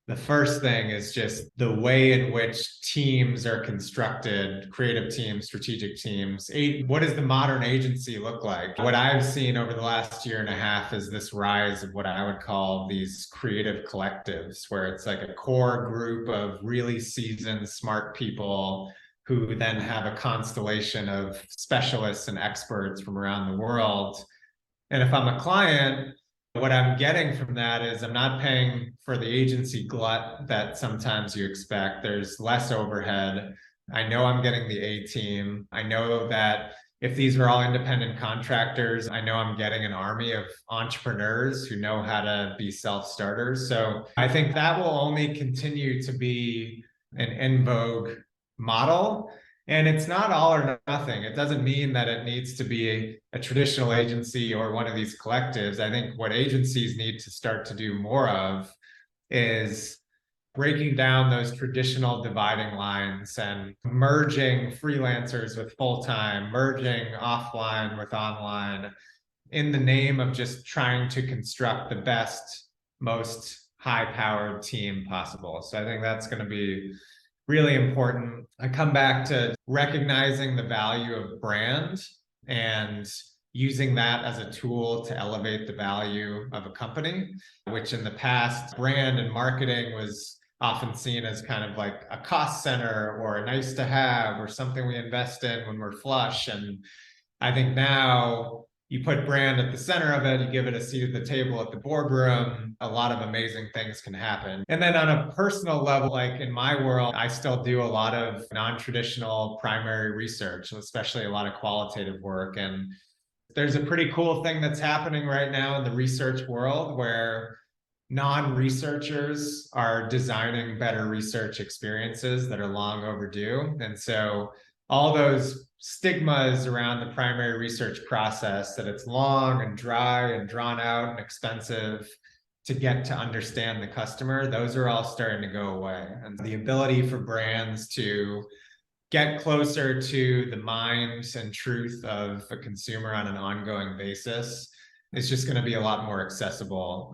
The first thing is just the way in which teams are constructed, creative teams, strategic teams. What does the modern agency look like? What I've seen over the last year and a half is this rise of what I would call these creative collectives, where it's like a core group of really seasoned, smart people who then have a constellation of specialists and experts from around the world. And if I'm a client, what I'm getting from that is I'm not paying for the agency glut that sometimes you expect. There's less overhead. I know I'm getting the A team. I know that if these were all independent contractors, I know I'm getting an army of entrepreneurs who know how to be self-starters. So I think that will only continue to be an in vogue model. And it's not all or nothing. It doesn't mean that it needs to be a traditional agency or one of these collectives. I think what agencies need to start to do more of is breaking down those traditional dividing lines and merging freelancers with full-time, merging offline with online in the name of just trying to construct the best, most high-powered team possible. So I think that's going to be really important. I come back to recognizing the value of brand and using that as a tool to elevate the value of a company, which in the past, brand and marketing was often seen as kind of like a cost center or a nice to have or something we invest in when we're flush. And I think now you put brand at the center of it, you give it a seat at the table at the boardroom, a lot of amazing things can happen. And then on a personal level, like in my world, I still do a lot of non-traditional primary research, especially a lot of qualitative work. And there's a pretty cool thing that's happening right now in the research world where non-researchers are designing better research experiences that are long overdue. And so all those stigmas around the primary research process, that it's long and dry and drawn out and expensive to get to understand the customer, those are all starting to go away. And the ability for brands to get closer to the minds and truth of a consumer on an ongoing basis is just going to be a lot more accessible